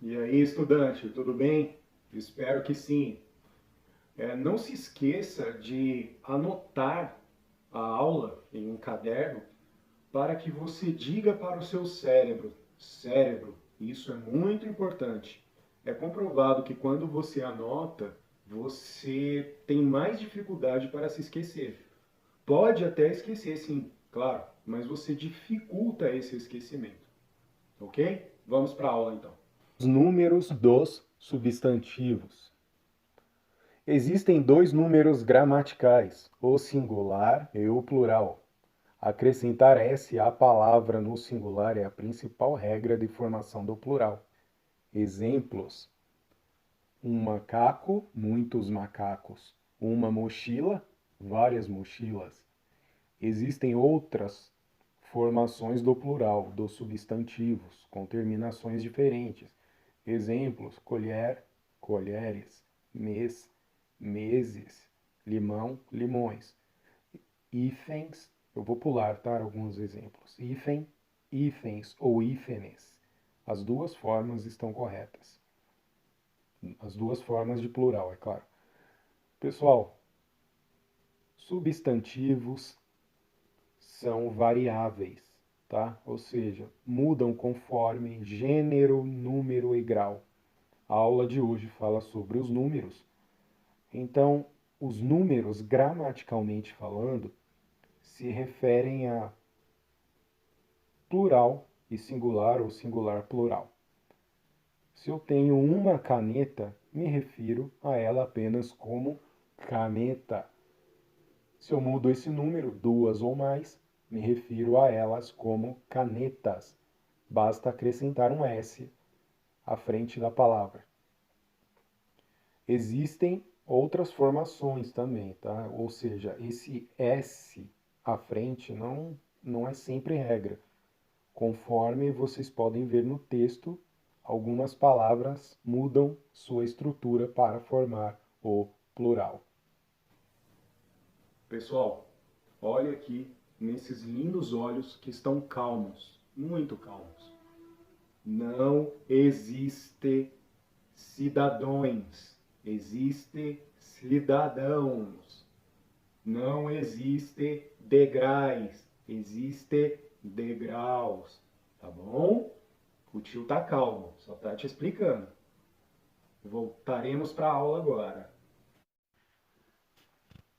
E aí, estudante, tudo bem? Espero que sim. Não se esqueça de anotar a aula em um caderno para que você diga para o seu cérebro: cérebro, isso é muito importante. É comprovado que quando você anota, você tem mais dificuldade para se esquecer. Pode até esquecer, sim, claro, mas você dificulta esse esquecimento, ok? Vamos para a aula então. Os números dos substantivos. Existem dois números gramaticais, o singular e o plural. Acrescentar S à palavra no singular é a principal regra de formação do plural. Exemplos: um macaco, muitos macacos. Uma mochila, várias mochilas. Existem outras formações do plural, dos substantivos, com terminações diferentes. Exemplos: colher, colheres, mês, meses, limão, limões. Hífens, eu vou pular, tá? Alguns exemplos. Hífen, hífens ou hífenes. As duas formas estão corretas. As duas formas de plural, é claro. Pessoal, substantivos são variáveis, tá? Ou seja, mudam conforme gênero, número e grau. A aula de hoje fala sobre os números. Então, os números, gramaticalmente falando, se referem a plural e singular ou singular plural. Se eu tenho uma caneta, me refiro a ela apenas como caneta. Se eu mudo esse número, duas ou mais, me refiro a elas como canetas. Basta acrescentar um S à frente da palavra. Existem outras formações também, tá? Ou seja, esse S à frente não é sempre regra. Conforme vocês podem ver no texto, algumas palavras mudam sua estrutura para formar o plural. Pessoal, olha aqui nesses lindos olhos que estão calmos, muito calmos. Não existe cidadãos, existe cidadãos. Não existe degraus, existe degraus, tá bom? O tio tá calmo, só tá te explicando. Voltaremos para a aula agora.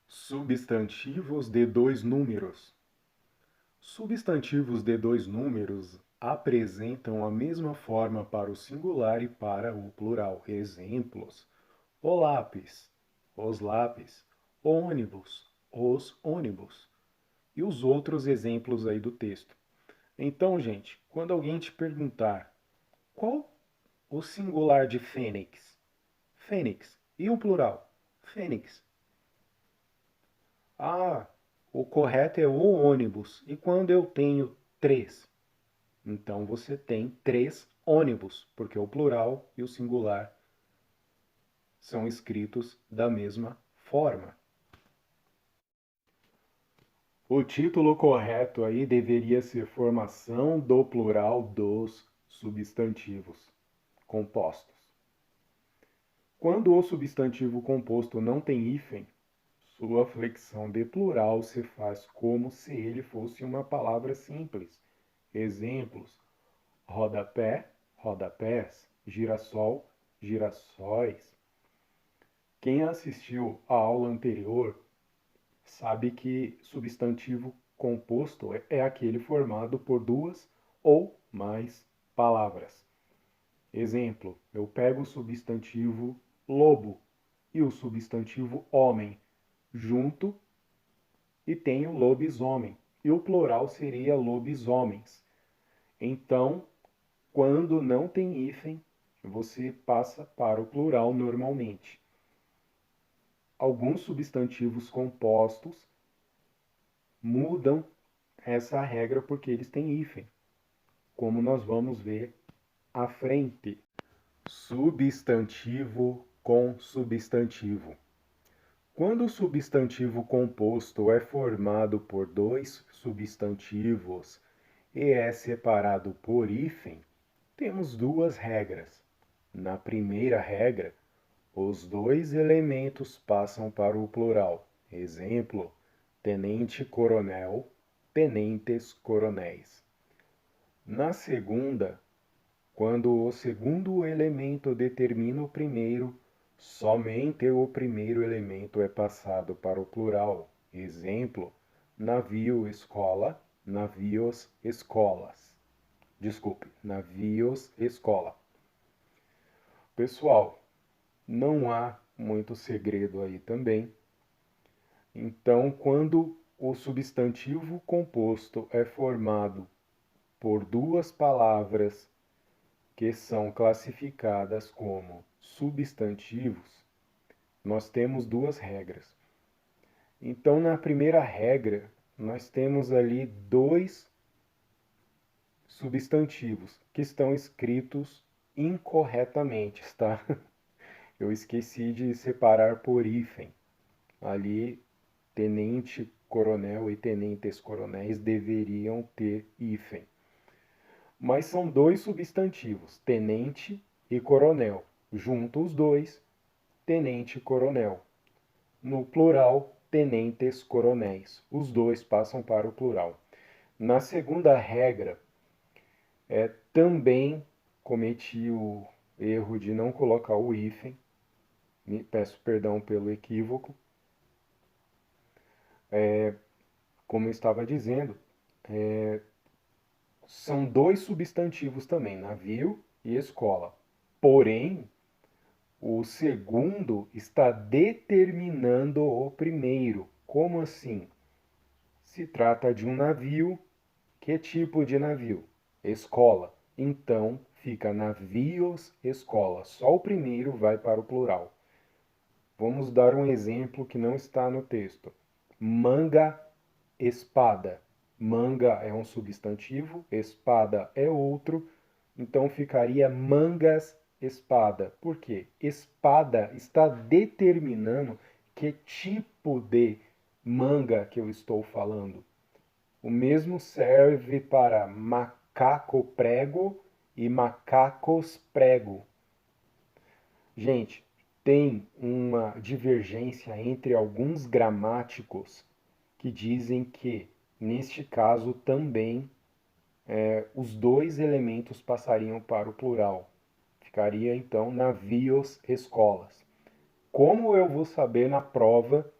Substantivos de dois números. Substantivos de dois números apresentam a mesma forma para o singular e para o plural. Exemplos: o lápis, os lápis, ônibus, os ônibus. E os outros exemplos aí do texto. Então, gente, quando alguém te perguntar qual o singular de fênix? Fênix. E o plural? Fênix. Ah, o correto é o ônibus. E quando eu tenho três? Então você tem três ônibus, porque o plural e o singular são escritos da mesma forma. O título correto aí deveria ser formação do plural dos substantivos compostos. Quando o substantivo composto não tem hífen, sua flexão de plural se faz como se ele fosse uma palavra simples. Exemplos: rodapé, rodapés, girassol, girassóis. Quem assistiu à aula anterior sabe que substantivo composto é aquele formado por duas ou mais palavras. Exemplo: eu pego o substantivo lobo e o substantivo homem junto e tenho lobisomem. E o plural seria lobisomens. Então, quando não tem hífen, você passa para o plural normalmente. Alguns substantivos compostos mudam essa regra porque eles têm hífen, como nós vamos ver à frente. Substantivo com substantivo. Quando o substantivo composto é formado por dois substantivos e é separado por hífen, temos duas regras. Na primeira regra, os dois elementos passam para o plural. Exemplo, tenente-coronel, tenentes-coronéis. Na segunda, quando o segundo elemento determina o primeiro, somente o primeiro elemento é passado para o plural. Exemplo, navio-escola, navios-escolas. Desculpe, navios-escola. Pessoal, não há muito segredo aí também. Então, quando o substantivo composto é formado por duas palavras que são classificadas como substantivos, nós temos duas regras. Então, na primeira regra, nós temos ali dois substantivos que estão escritos incorretamente, tá? Eu esqueci de separar por hífen. Ali, tenente-coronel e tenentes-coronéis deveriam ter hífen. Mas são dois substantivos, tenente e coronel. Juntos os dois, tenente-coronel. No plural, tenentes-coronéis. Os dois passam para o plural. Na segunda regra, também cometi o erro de não colocar o hífen. Me peço perdão pelo equívoco. Como eu estava dizendo, são dois substantivos também, navio e escola. Porém, o segundo está determinando o primeiro. Como assim? Se trata de um navio. Que tipo de navio? Escola. Então, fica navios, escola. Só o primeiro vai para o plural. Vamos dar um exemplo que não está no texto. Manga, espada. Manga é um substantivo, espada é outro. Então ficaria mangas, espada. Por quê? Espada está determinando que tipo de manga que eu estou falando. O mesmo serve para macaco prego e macacos prego. Gente, tem uma divergência entre alguns gramáticos que dizem que, neste caso, também os dois elementos passariam para o plural. Ficaria, então, navios, escolas. Como eu vou saber na prova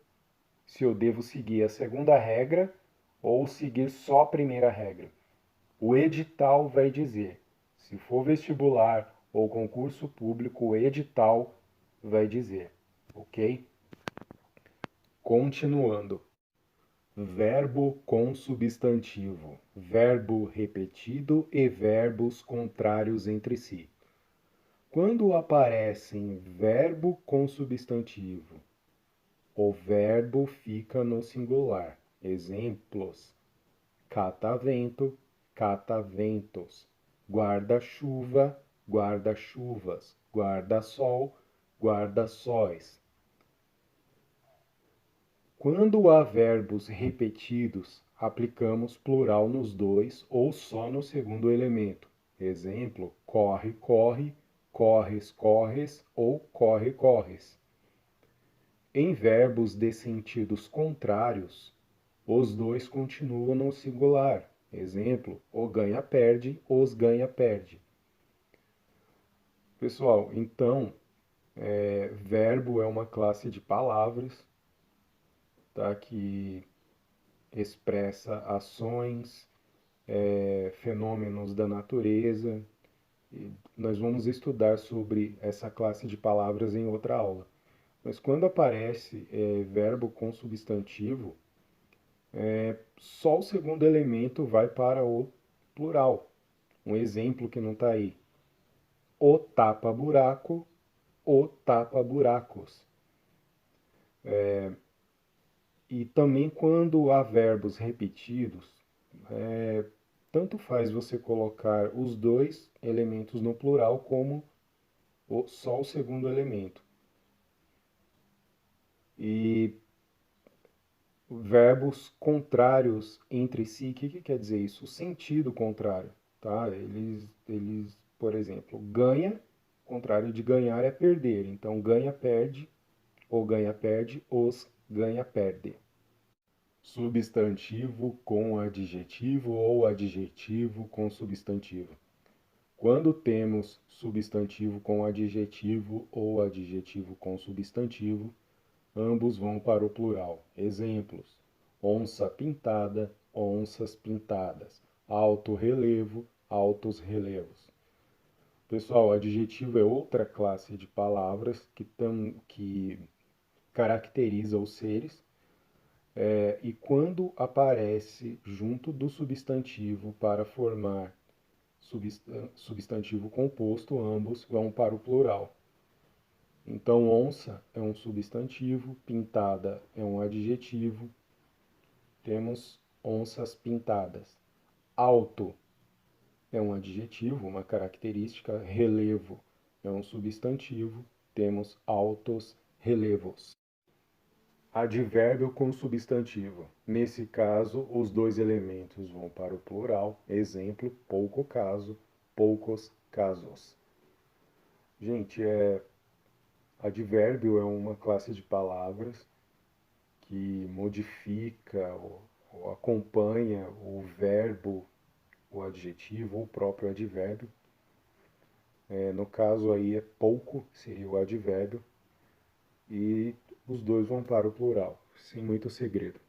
se eu devo seguir a segunda regra ou seguir só a primeira regra? O edital vai dizer. Se for vestibular ou concurso público, o edital vai dizer, ok? Continuando. Verbo com substantivo, verbo repetido e verbos contrários entre si. Quando aparecem verbo com substantivo, o verbo fica no singular. Exemplos: catavento, cataventos, guarda-chuva, guarda-chuvas, guarda-sol, guarda-sóis. Quando há verbos repetidos, aplicamos plural nos dois ou só no segundo elemento. Exemplo: corre, corre, corres, corres ou corre, corres. Em verbos de sentidos contrários, os dois continuam no singular. Exemplo: o ganha, perde, os ganha, perde. Pessoal, então, verbo é uma classe de palavras, tá, que expressa ações, fenômenos da natureza. E nós vamos estudar sobre essa classe de palavras em outra aula. Mas quando aparece verbo com substantivo, só o segundo elemento vai para o plural. Um exemplo que não está aí: o tapa-buraco, o tapa-buracos. E também quando há verbos repetidos, tanto faz você colocar os dois elementos no plural como só o segundo elemento. E verbos contrários entre si, o que quer dizer isso? O sentido contrário, tá? Eles, por exemplo, ganha contrário de ganhar é perder. Então, ganha-perde, ou ganha-perde, os ganha-perde. Substantivo com adjetivo ou adjetivo com substantivo. Quando temos substantivo com adjetivo ou adjetivo com substantivo, ambos vão para o plural. Exemplos: onça pintada, onças pintadas. Alto relevo, altos relevos. Pessoal, adjetivo é outra classe de palavras que caracteriza os seres. E quando aparece junto do substantivo para formar substantivo composto, ambos vão para o plural. Então, onça é um substantivo, pintada é um adjetivo, temos onças pintadas. Alto é um adjetivo, uma característica, relevo é um substantivo, temos altos relevos. Advérbio com substantivo. Nesse caso, os dois elementos vão para o plural. Exemplo, pouco caso, poucos casos. Gente, advérbio é uma classe de palavras que modifica ou acompanha o verbo, o adjetivo ou o próprio advérbio. No caso aí é pouco, seria o advérbio, e os dois vão para o plural, sem muito segredo.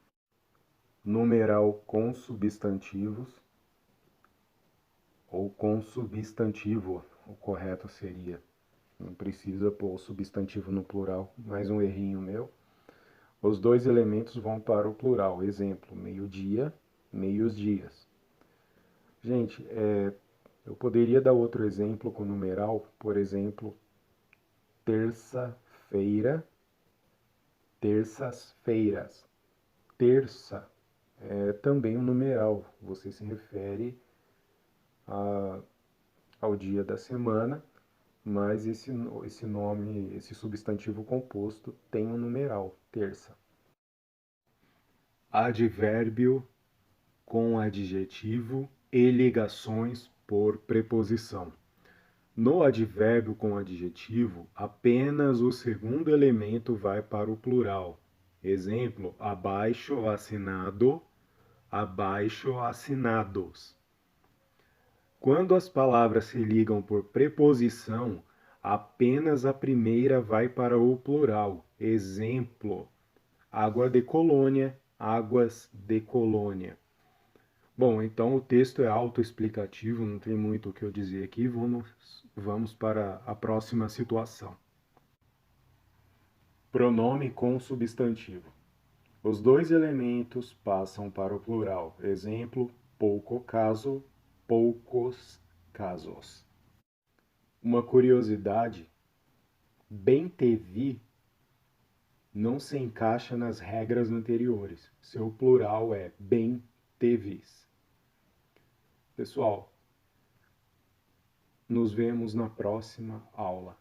Numeral com substantivos ou com substantivo, o correto seria. Não precisa pôr o substantivo no plural, mais um errinho meu. Os dois elementos vão para o plural. Exemplo, meio-dia, meios-dias. Gente, eu poderia dar outro exemplo com numeral, por exemplo, terça-feira, terças-feiras. Terça é também um numeral, você se refere ao dia da semana, mas esse nome, esse substantivo composto tem um numeral, terça. Advérbio com adjetivo e ligações por preposição. No advérbio com adjetivo, apenas o segundo elemento vai para o plural. Exemplo, abaixo assinado, abaixo assinados. Quando as palavras se ligam por preposição, apenas a primeira vai para o plural. Exemplo, água de colônia, águas de colônia. Bom, então o texto é autoexplicativo, não tem muito o que eu dizer aqui. Vamos para a próxima situação. Pronome com substantivo. Os dois elementos passam para o plural. Exemplo, pouco caso, poucos casos. Uma curiosidade, bem te vi não se encaixa nas regras anteriores. Seu plural é bem te vis. Pessoal, nos vemos na próxima aula.